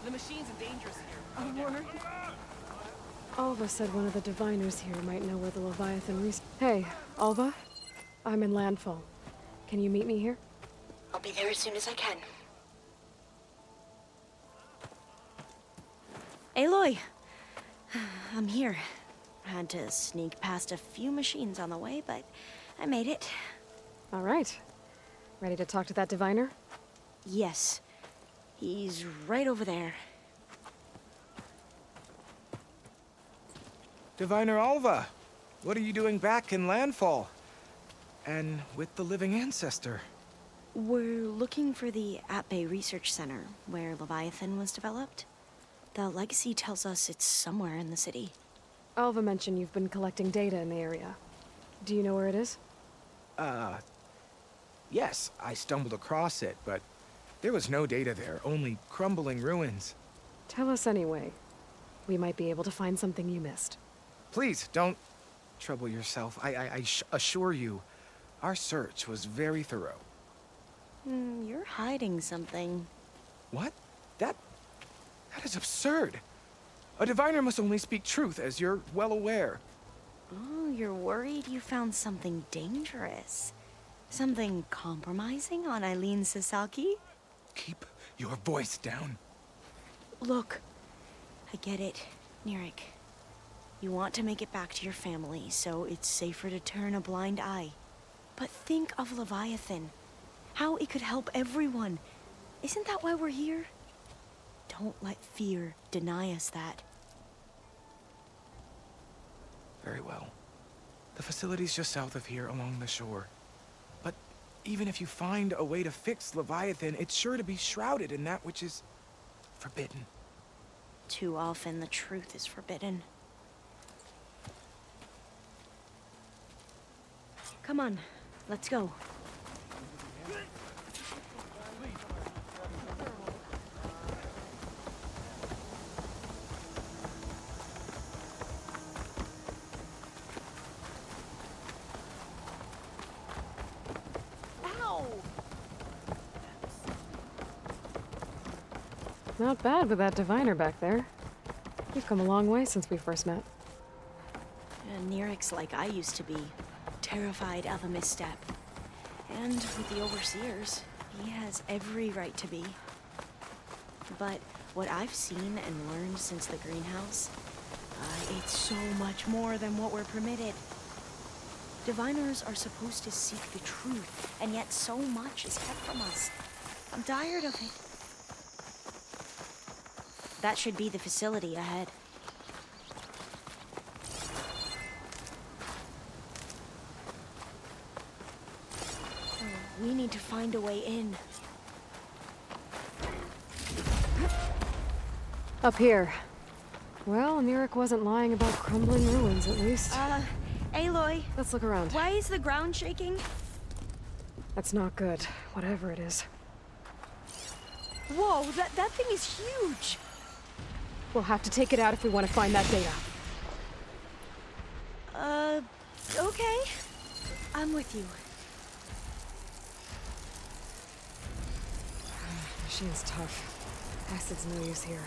The machines are dangerous here. I'm worried. Alva said one of the diviners here might know where the Leviathan Hey, Alva? I'm in Landfall. Can you meet me here? I'll be there as soon as I can. Aloy! I'm here. Had to sneak past a few machines on the way, but I made it. All right. Ready to talk to that diviner? Yes. He's right over there. Diviner Alva, what are you doing back in Landfall? And with the living ancestor? We're looking for the At-Bay Research Center, where Leviathan was developed. The legacy tells us it's somewhere in the city. Alva mentioned you've been collecting data in the area. Do you know where it is? Yes, I stumbled across it, but there was no data there, only crumbling ruins. Tell us anyway. We might be able to find something you missed. Please, don't trouble yourself. I assure you, our search was very thorough. You're hiding something. What? That is absurd. A diviner must only speak truth, as you're well aware. Oh, you're worried you found something dangerous. Something compromising on Eileen Sasaki? Keep your voice down. Look, I get it, Nirek. You want to make it back to your family, so it's safer to turn a blind eye. But think of Leviathan. How it could help everyone. Isn't that why we're here? Don't let fear deny us that. Very well. The facility's just south of here, along the shore. But even if you find a way to fix Leviathan, it's sure to be shrouded in that which is forbidden. Too often the truth is forbidden. Come on, let's go. Not bad with that diviner back there. You've come a long way since we first met. Nirek's like I used to be, terrified of a misstep. And with the Overseers, he has every right to be. But what I've seen and learned since the greenhouse, it's so much more than what we're permitted. Diviners are supposed to seek the truth, and yet so much is kept from us. I'm tired of it. That should be the facility ahead. We need to find a way in. Up here. Well, Nirek wasn't lying about crumbling ruins, at least. Aloy. Let's look around. Why is the ground shaking? That's not good, whatever it is. Whoa, that thing is huge! We'll have to take it out if we want to find that data. Okay. I'm with you. Machine's tough. Acid's no use here.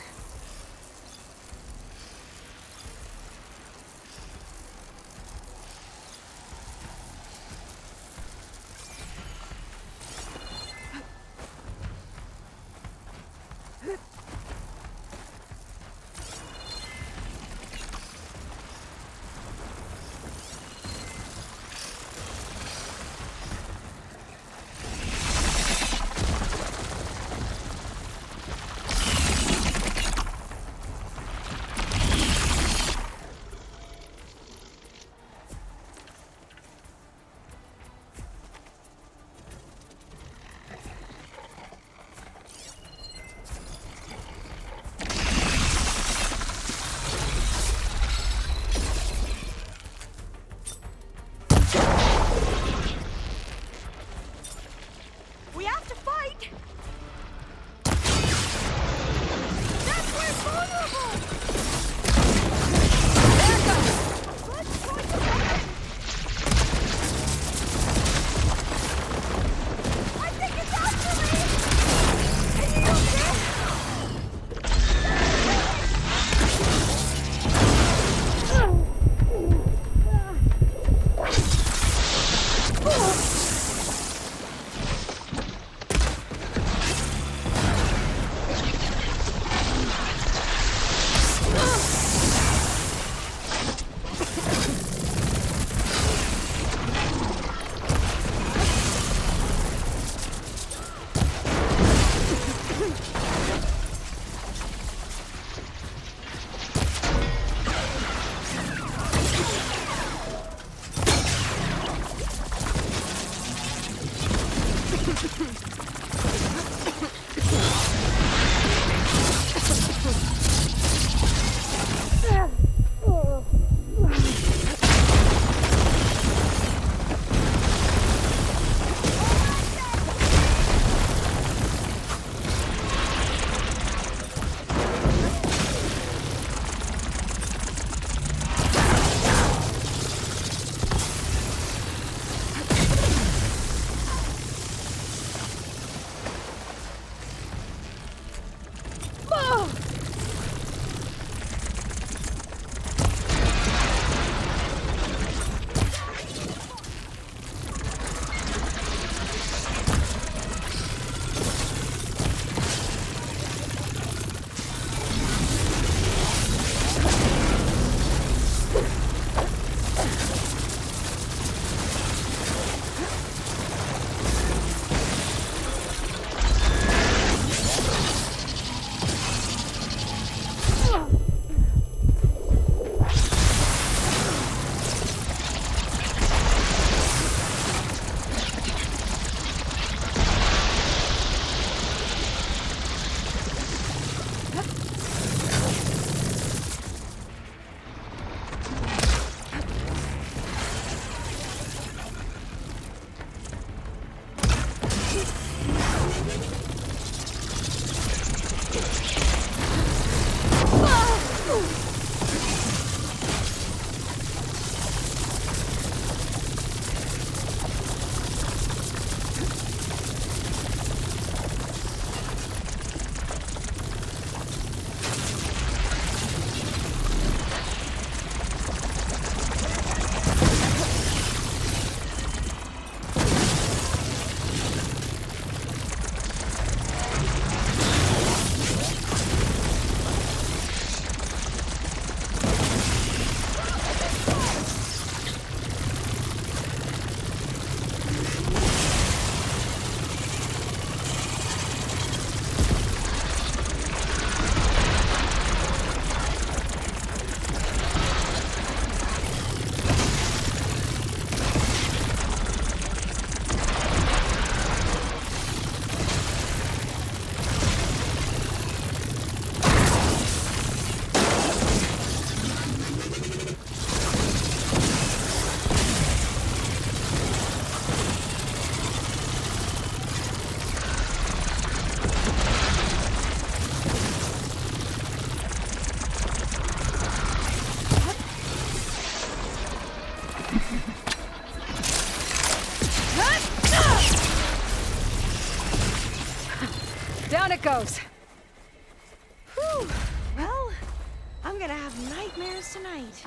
gonna have nightmares tonight.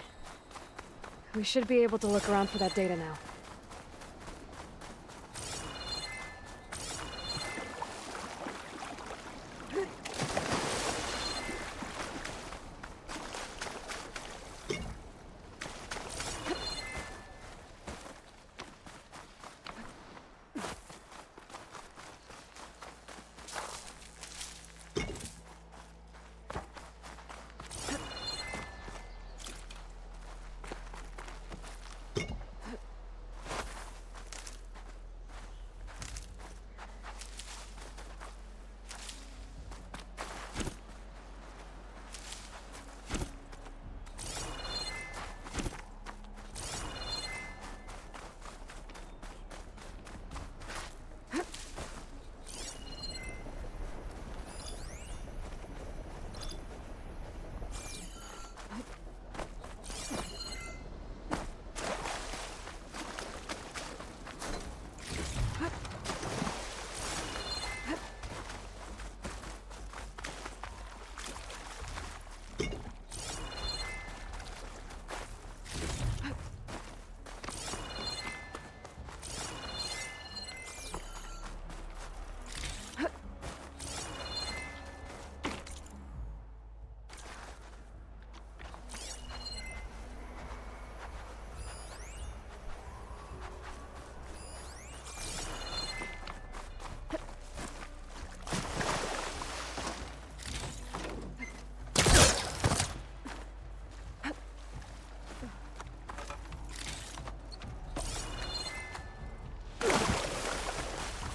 We should be able to look around for that data now.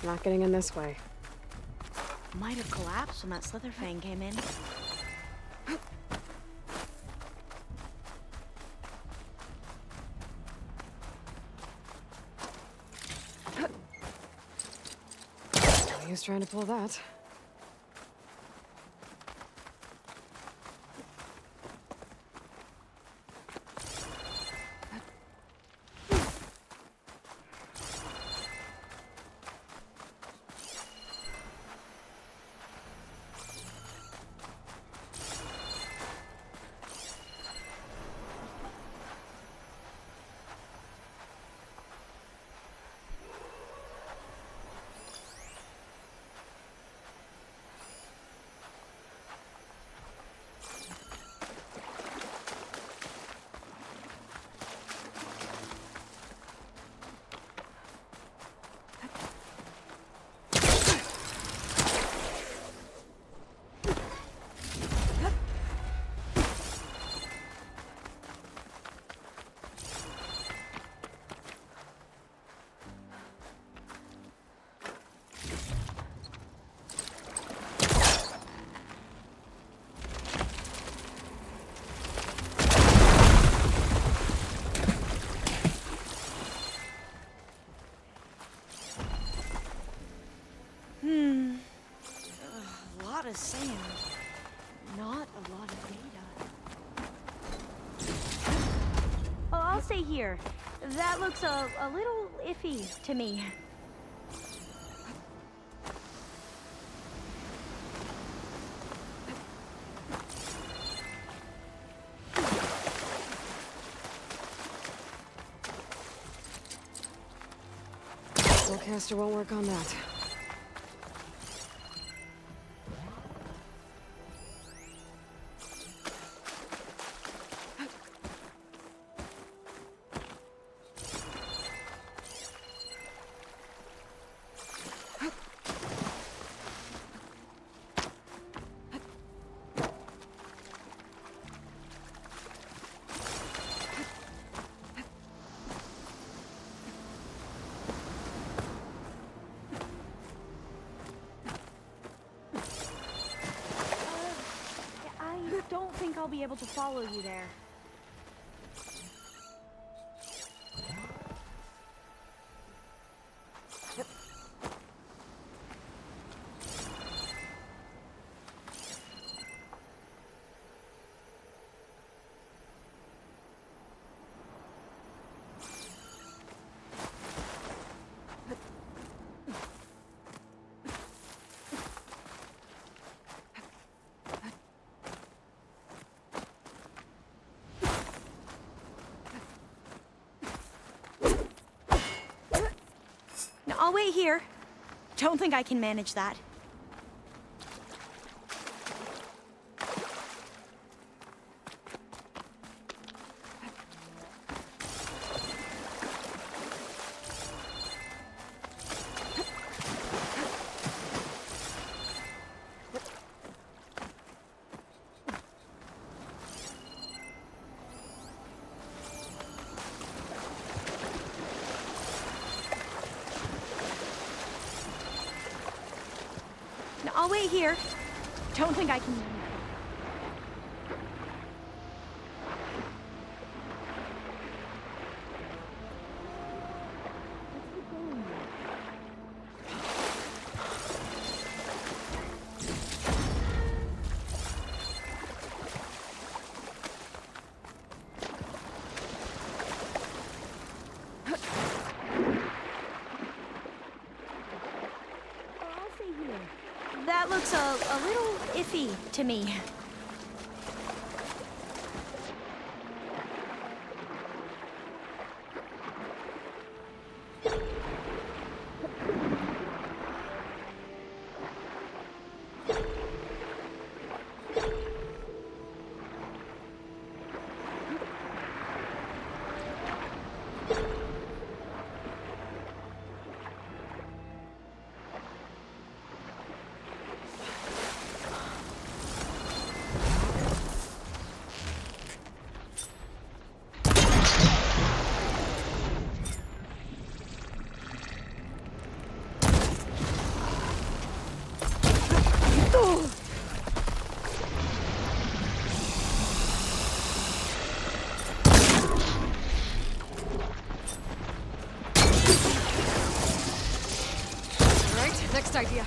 Not getting in this way. Might have collapsed when that Slitherfang came in. He was trying to pull that. A lot of sand. Not a lot of data. Oh, I'll stay here. That looks a little iffy to me. Caster won't work on that. I don't think I'll be able to follow you there. wait here. Don't think I can manage that. I'll wait here. Don't think I can. That looks a little iffy to me. Next idea.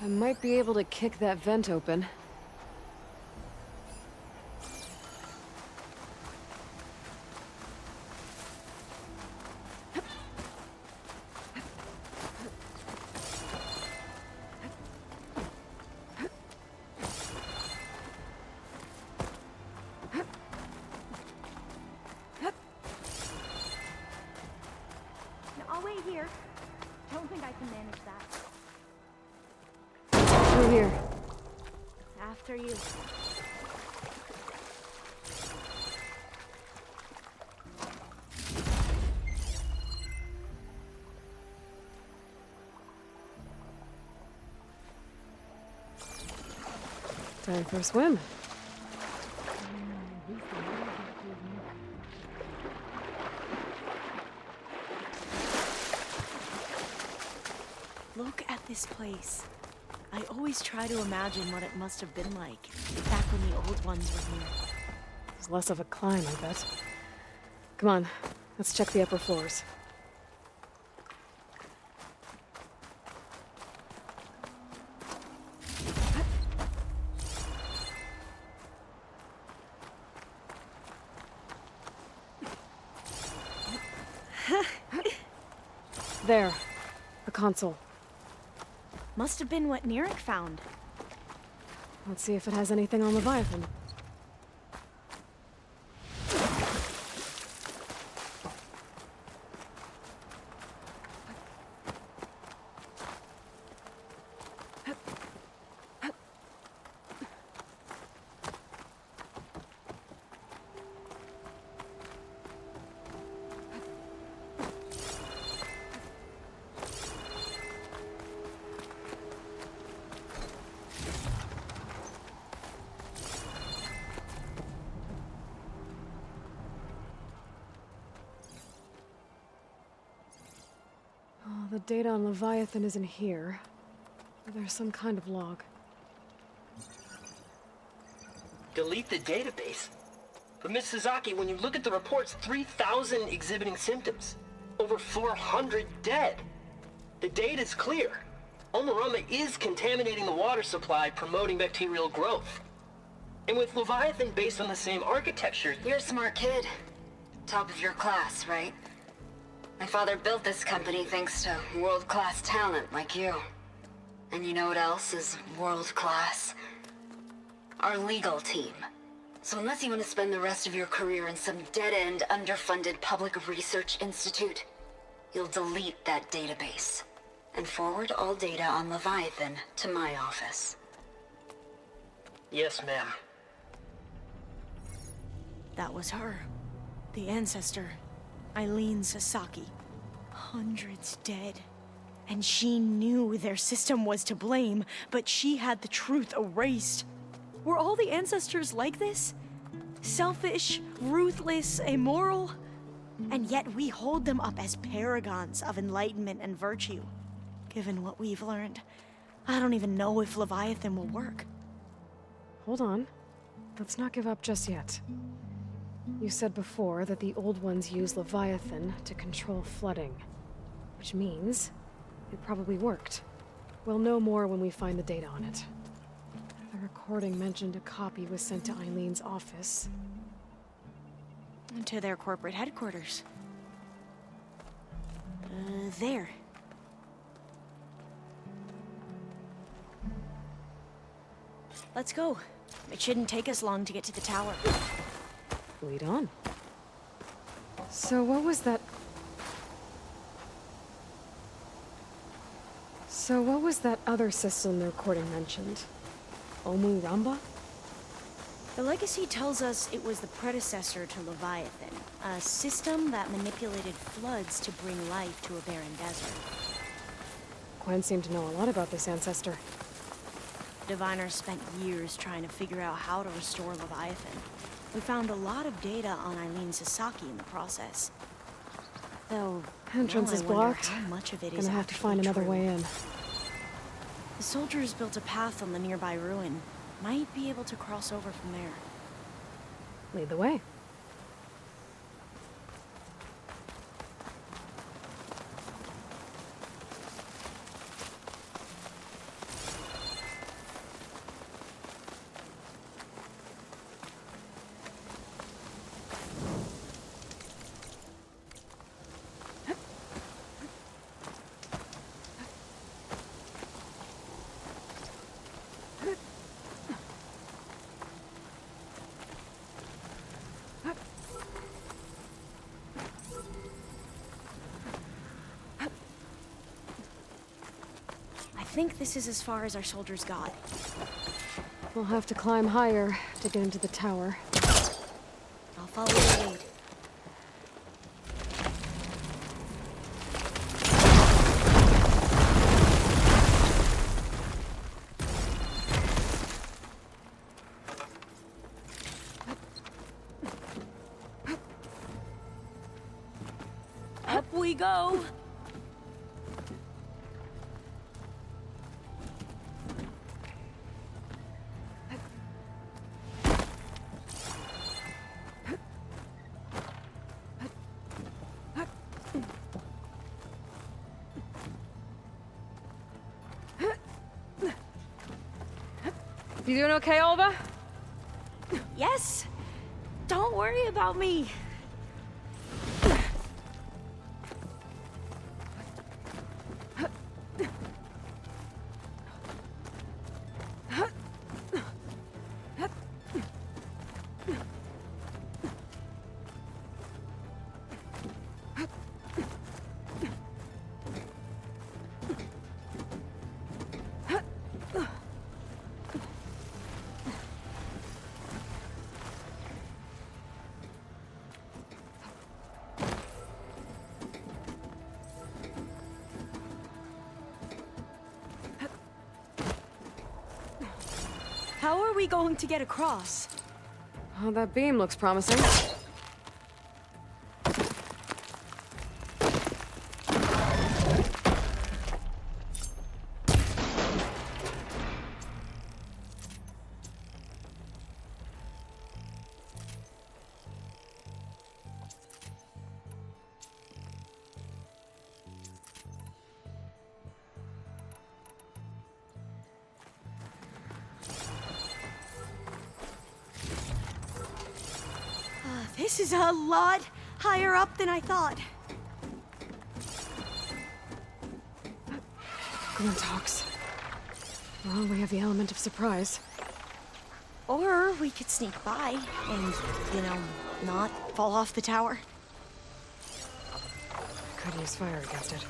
I might be able to kick that vent open. I'll wait here. Don't think I can manage that. Through here. After you. Time for a swim. Look at this place. I always try to imagine what it must have been like back when the old ones were here. It was less of a climb, I bet. Come on, let's check the upper floors. There, a console. Must have been what Nirek found. Let's see if it has anything on Leviathan. The data on Leviathan isn't here. There's some kind of log. Delete the database? But Miss Sasaki, when you look at the reports, 3,000 exhibiting symptoms. Over 400 dead. The data's clear. Omarama is contaminating the water supply, promoting bacterial growth. And with Leviathan based on the same architecture... You're a smart kid. Top of your class, right? My father built this company thanks to world-class talent like you. And you know what else is world-class? Our legal team. So unless you want to spend the rest of your career in some dead-end, underfunded public research institute, you'll delete that database and forward all data on Leviathan to my office. Yes, ma'am. That was her. The ancestor. Eileen Sasaki. Hundreds dead. And she knew their system was to blame, but she had the truth erased. Were all the ancestors like this? Selfish, ruthless, immoral? And yet we hold them up as paragons of enlightenment and virtue. Given what we've learned, I don't even know if Leviathan will work. Hold on. Let's not give up just yet. You said before that the old ones use Leviathan to control flooding. Which means it probably worked. We'll know more when we find the data on it. The recording mentioned a copy was sent to Eileen's office. To their corporate headquarters. There. Let's go. It shouldn't take us long to get to the tower. Lead on. So what was that other system the recording mentioned? Omu Ramba? The legacy tells us it was the predecessor to Leviathan, a system that manipulated floods to bring life to a barren desert. Gwen seemed to know a lot about this ancestor. Diviners spent years trying to figure out how to restore Leviathan. We found a lot of data on Eileen Sasaki in the process. Though, Entrance now is I wonder blocked. how much of it is Gonna have to actually find another true. way in. The soldiers built a path on the nearby ruin. Might be able to cross over from there. Lead the way. I think this is as far as our soldiers got. We'll have to climb higher to get into the tower. I'll follow your lead. Up we go! You doing okay, Alva? Yes! Don't worry about me. How are we going to get across? Oh, that beam looks promising. This is a lot higher up than I thought. Glinthawks. Well, we have the element of surprise. Or we could sneak by and, not fall off the tower. Could use fire against it.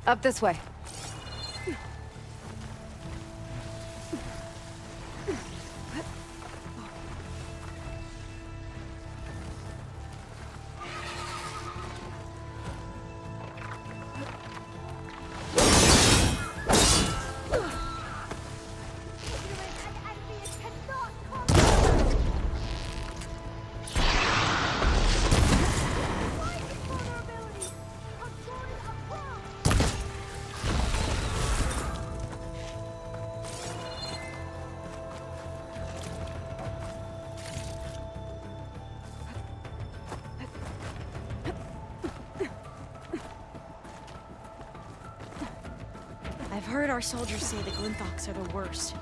Up this way. I've heard our soldiers say the Glinthawks are the worst.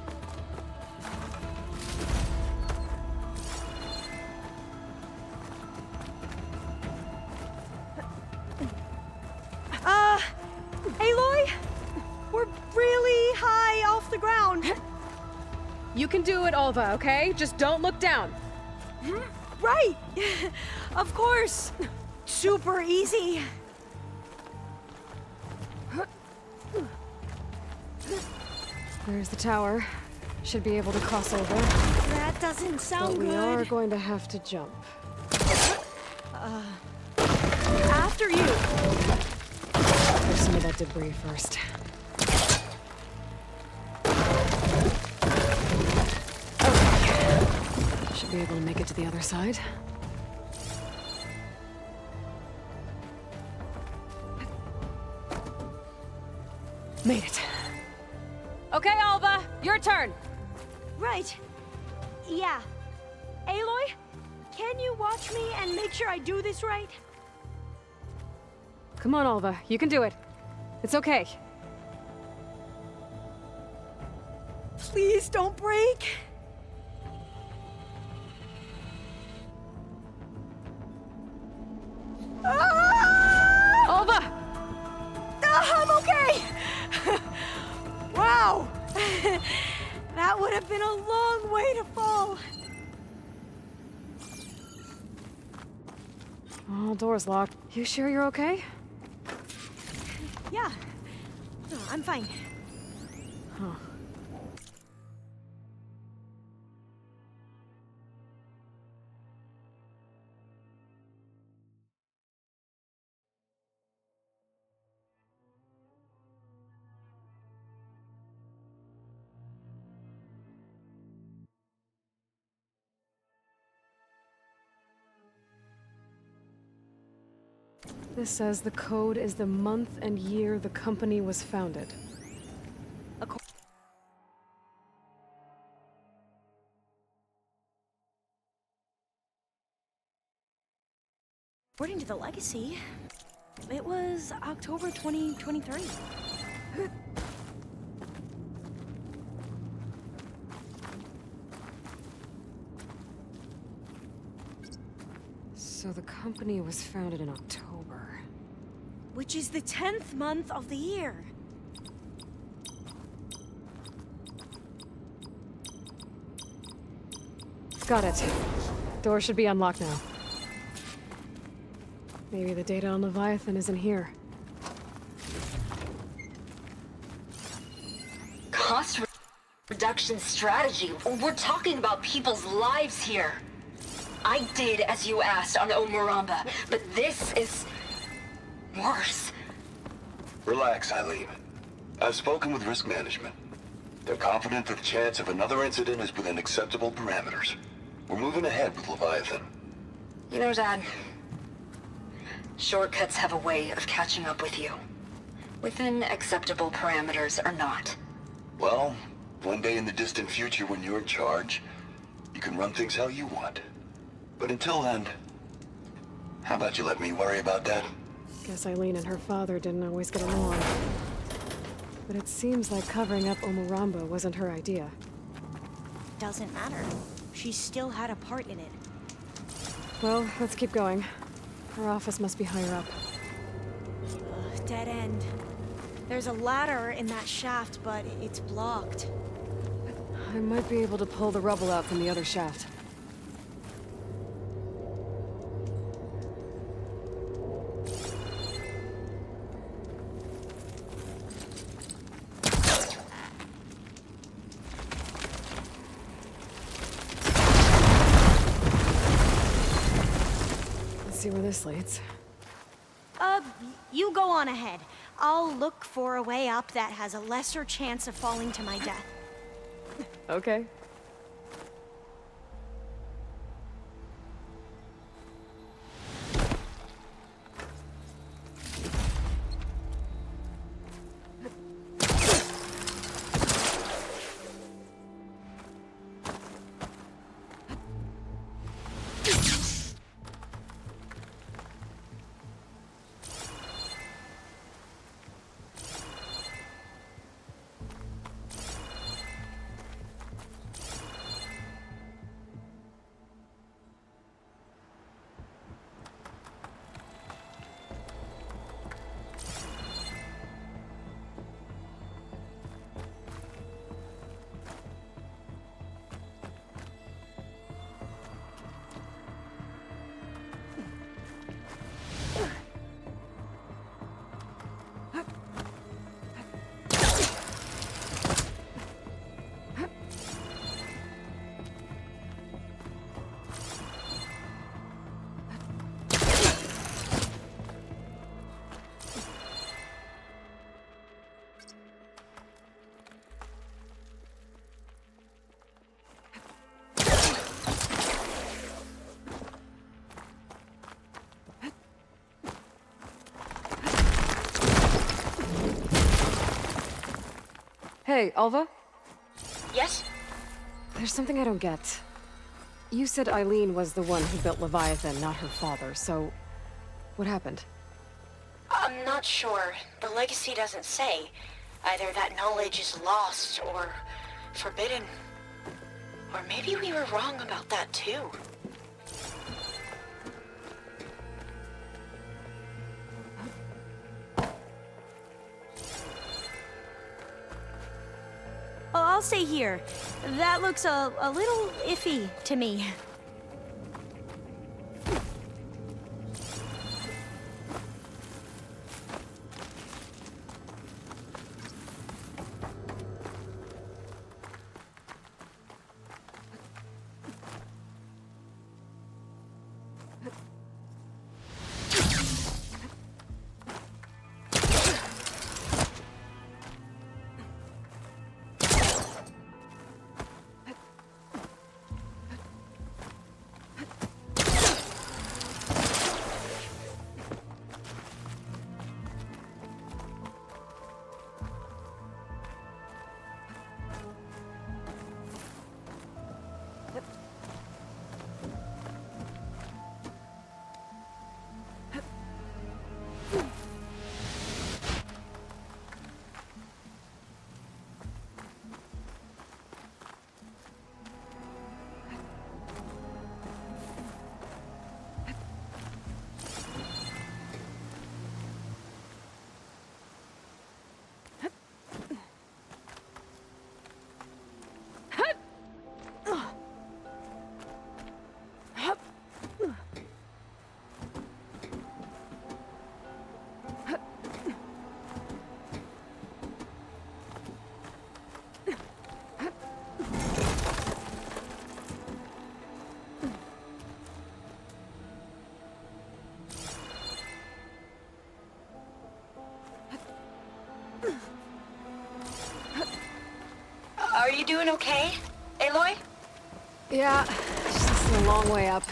Aloy? We're really high off the ground. You can do it, Alva, okay? Just don't look down. Right! Of course! Super easy. There's the tower. Should be able to cross over. That doesn't sound But we good. are going to have to jump. After you! There's some of that debris first. Okay. Should be able to make it to the other side. Made it. Okay, Alva, your turn. Right. Yeah. Aloy, can you watch me and make sure I do this right? Come on, Alva, you can do it. It's okay. Please don't break. Ah! Alva! I'm okay! Wow! That would have been a long way to fall. All doors locked. You sure you're okay? Yeah. No, I'm fine. This says the code is the month and year the company was founded. According to the legacy, it was October 2023. So the company was founded in October. Which is the 10th month of the year. Got it. Door should be unlocked now. Maybe the data on Leviathan isn't here. Cost reduction strategy. We're talking about people's lives here. I did as you asked on Omuramba, but this is worse. Relax, Eileen. I've spoken with risk management. They're confident that the chance of another incident is within acceptable parameters. We're moving ahead with Leviathan. You know, Dad, shortcuts have a way of catching up with you. Within acceptable parameters or not. Well, one day in the distant future when you're in charge, you can run things how you want. But until then, how about you let me worry about that? Guess Eileen and her father didn't always get along. But it seems like covering up Omuramba wasn't her idea. Doesn't matter. She still had a part in it. Well, let's keep going. Her office must be higher up. Dead end. There's a ladder in that shaft, but it's blocked. I might be able to pull the rubble out from the other shaft. Let's see where this leads. You go on ahead. I'll look for a way up that has a lesser chance of falling to my death. Okay. Hey, Alva? Yes? There's something I don't get. You said Eileen was the one who built Leviathan, not her father, so... what happened? I'm not sure. The legacy doesn't say. Either that knowledge is lost or forbidden. Or maybe we were wrong about that too. Oh, I'll stay here. That looks a little iffy to me. you doing okay, Aloy? Yeah, it's just a long way up.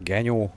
Genyó.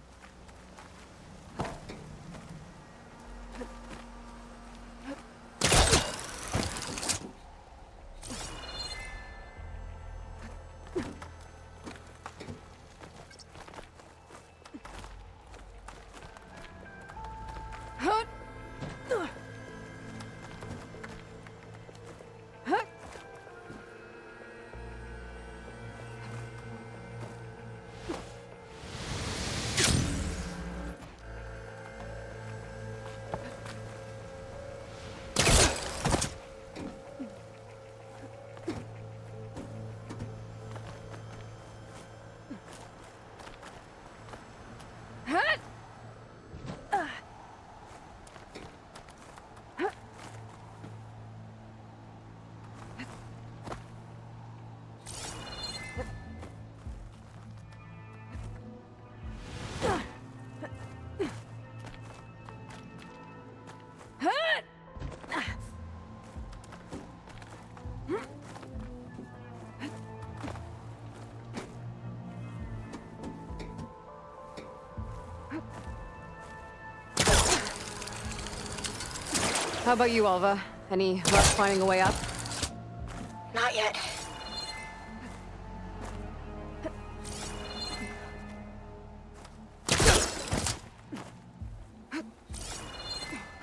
How about you, Alva? Any luck finding a way up? Not yet.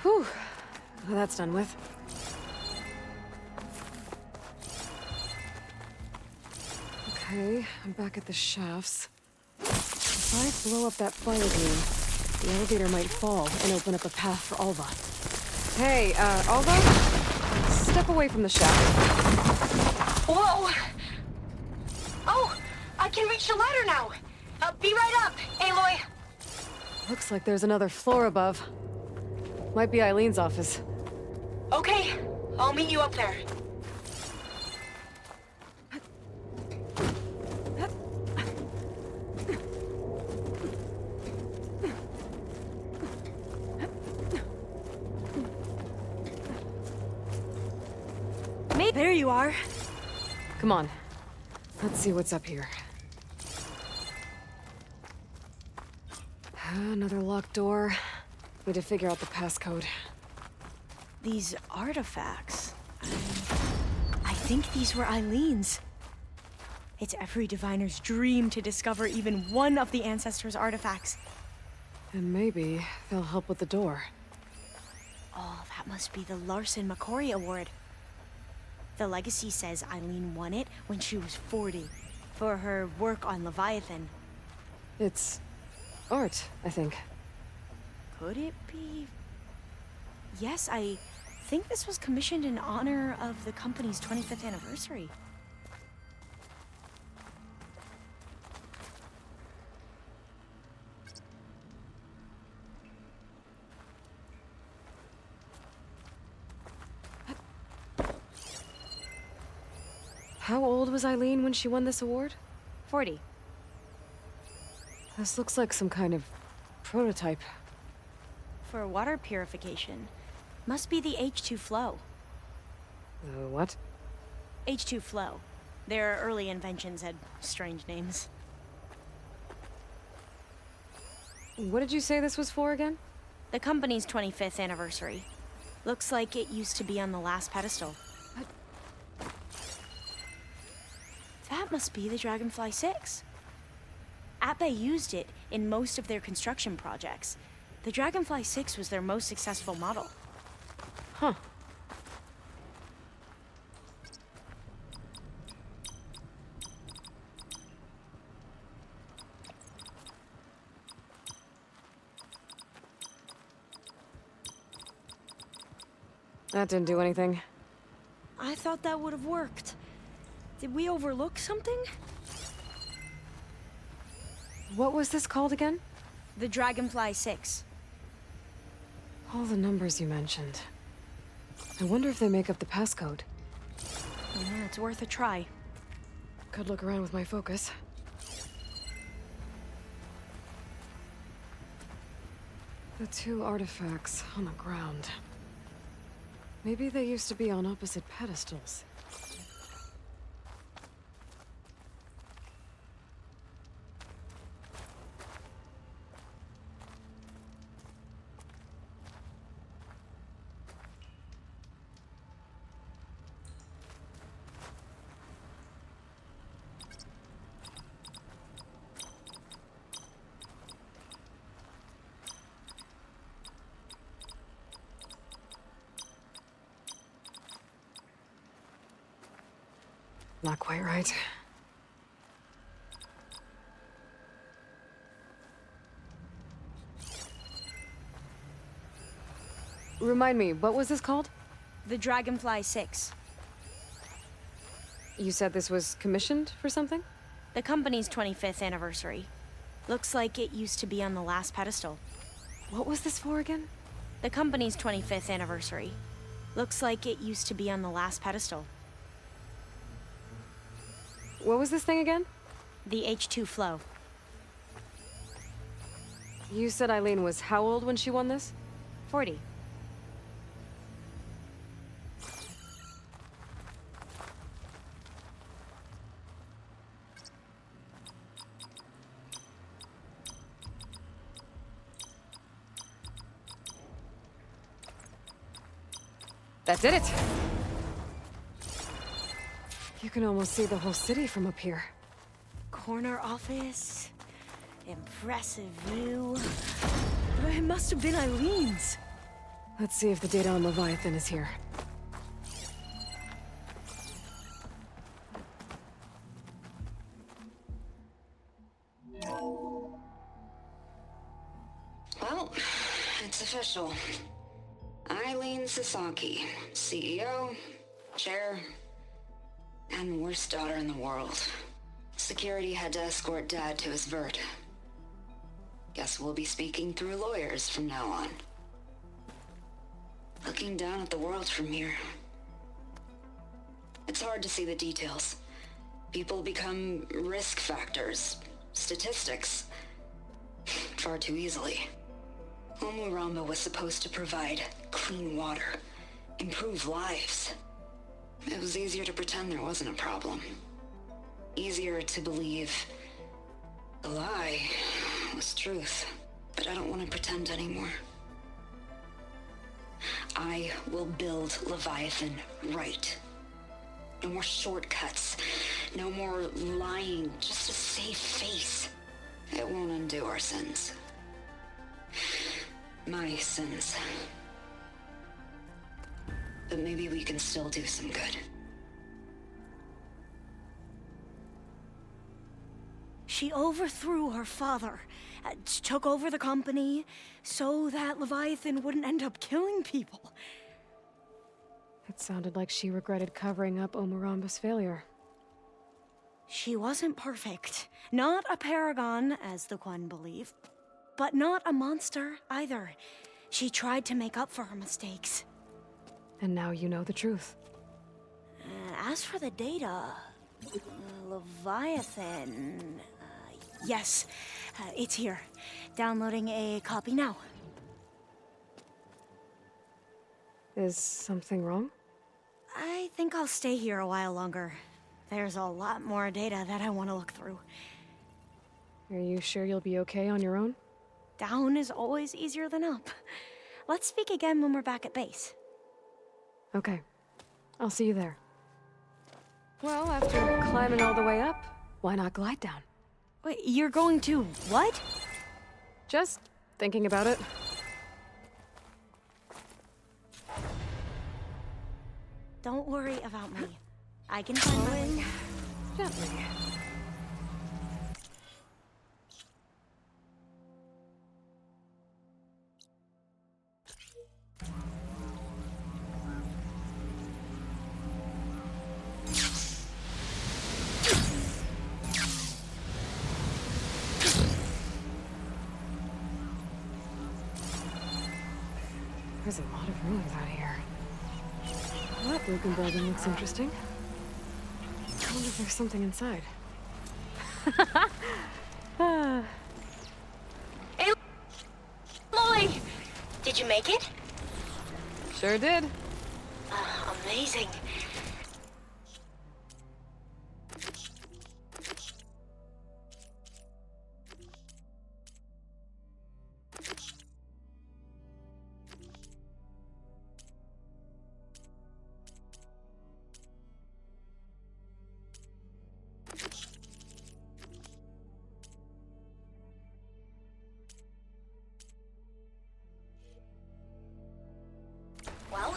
Whew. Well, that's done with. Okay, I'm back at the shafts. If I blow up that fire beam, the elevator might fall and open up a path for Alva. Hey, Alva? Step away from the shaft. Whoa! Oh! I can reach the ladder now! Be right up, Aloy! Looks like there's another floor above. Might be Eileen's office. Okay, I'll meet you up there. There you are. Come on. Let's see what's up here. Another locked door. Need to figure out the passcode. These artifacts. I think these were Eileen's. It's every diviner's dream to discover even one of the ancestors' artifacts. And maybe they'll help with the door. Oh, that must be the Larson McCory Award. The legacy says Eileen won it when she was 40 for her work on Leviathan. It's art, I think. Could it be? Yes, I think this was commissioned in honor of the company's 25th anniversary. How old was Eileen when she won this award? 40. This looks like some kind of prototype. For water purification. Must be the H2 flow. What? H2 flow. Their early inventions had strange names. What did you say this was for again? The company's 25th anniversary. Looks like it used to be on the last pedestal. That must be the Dragonfly 6. Ape used it in most of their construction projects. The Dragonfly 6 was their most successful model. Huh. That didn't do anything. I thought that would have worked. Did we overlook something? What was this called again? The Dragonfly 6. All the numbers you mentioned. I wonder if they make up the passcode. Yeah, it's worth a try. Could look around with my focus. The two artifacts on the ground. Maybe they used to be on opposite pedestals. Not quite right. Remind me, what was this called? The Dragonfly 6. You said this was commissioned for something? The company's 25th anniversary. Looks like it used to be on the last pedestal. What was this for again? The company's 25th anniversary. Looks like it used to be on the last pedestal. What was this thing again? The H2 flow. You said Eileen was how old when she won this? 40. That did it! You can almost see the whole city from up here. Corner office. Impressive view. It must have been Eileen's. Let's see if the data on Leviathan is here. Well, it's official. Eileen Sasaki, CEO, chair, and worst daughter in the world. Security had to escort Dad to his vert. Guess we'll be speaking through lawyers from now on. Looking down at the world from here. It's hard to see the details. People become risk factors, statistics, far too easily. Omuramba was supposed to provide clean water, improve lives. It was easier to pretend there wasn't a problem. Easier to believe the lie was truth. But I don't want to pretend anymore. I will build Leviathan right. No more shortcuts. No more lying. Just a safe face. It won't undo our sins. My sins. But maybe we can still do some good. She overthrew her father, took over the company, so that Leviathan wouldn't end up killing people. It sounded like she regretted covering up Omoramba's failure. She wasn't perfect. Not a paragon, as the Quan believe, but not a monster either. She tried to make up for her mistakes. And now you know the truth. As for the data, Leviathan... yes, it's here. Downloading a copy now. Is something wrong? I think I'll stay here a while longer. There's a lot more data that I want to look through. Are you sure you'll be okay on your own? Down is always easier than up. Let's speak again when we're back at base. Okay. I'll see you there. Well, after climbing all the way up, why not glide down? Wait, you're going to what? Just thinking about it. Don't worry about me. I can find my way. Gently. There's a lot of ruins out here. That broken building looks interesting. I wonder if there's something inside. Hey, Molly! Did you make it? Sure did. Amazing. Well,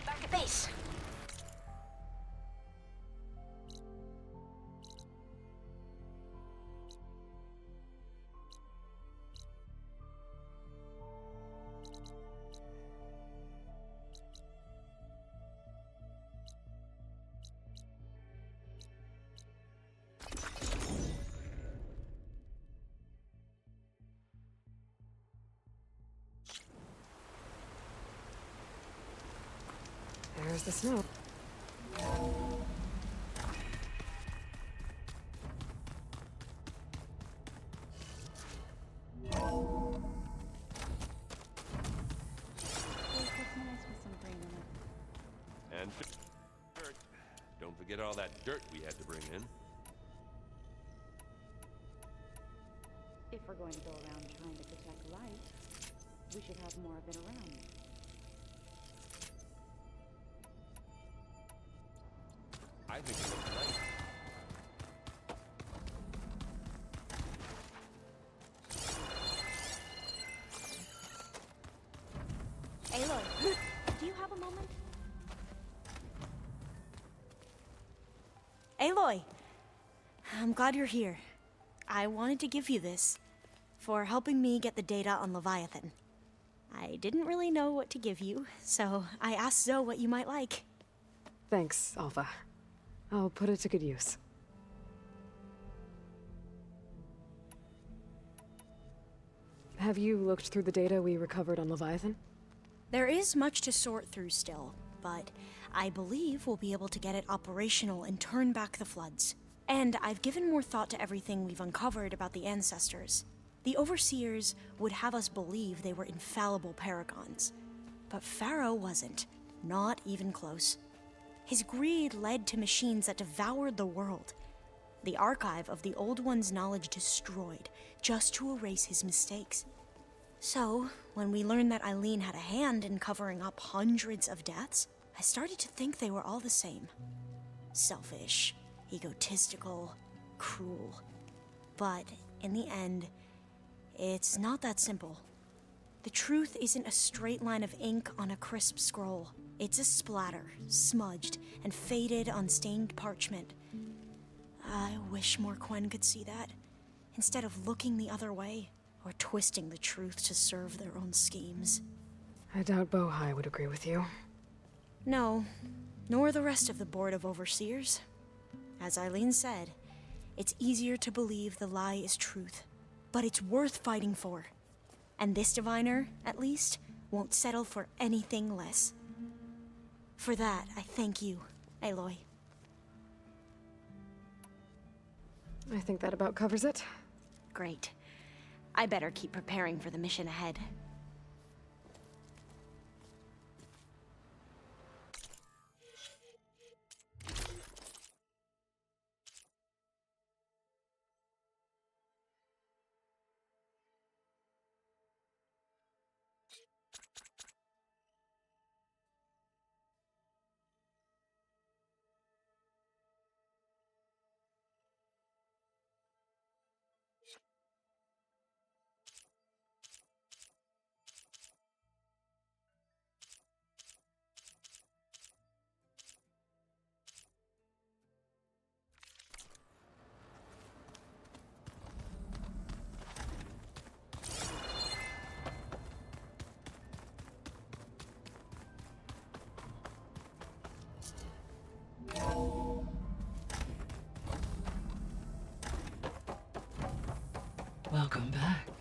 back at base. There's the snow. And dirt. Don't forget all that dirt we had to bring in. going to go around trying to protect life, we should have more of it around. I think it looks great. Aloy, do you have a moment? Aloy! I'm glad you're here. I wanted to give you this for helping me get the data on Leviathan. I didn't really know what to give you, so I asked Zoe what you might like. Thanks, Alpha. I'll put it to good use. Have you looked through the data we recovered on Leviathan? There is much to sort through still, but I believe we'll be able to get it operational and turn back the floods. And I've given more thought to everything we've uncovered about the ancestors. The Overseers would have us believe they were infallible paragons. But Pharaoh wasn't. Not even close. His greed led to machines that devoured the world. The archive of the Old One's knowledge destroyed, just to erase his mistakes. So, when we learned that Eileen had a hand in covering up hundreds of deaths, I started to think they were all the same. Selfish, egotistical, cruel. But in the end, it's not that simple. The truth isn't a straight line of ink on a crisp scroll. It's a splatter, smudged and faded on stained parchment. I wish more Quen could see that, instead of looking the other way, or twisting the truth to serve their own schemes. I doubt Bohai would agree with you. No, nor the rest of the Board of Overseers. As Eileen said, it's easier to believe the lie is truth, but it's worth fighting for. And this diviner, at least, won't settle for anything less. For that, I thank you, Aloy. I think that about covers it. Great. I better keep preparing for the mission ahead. Welcome back.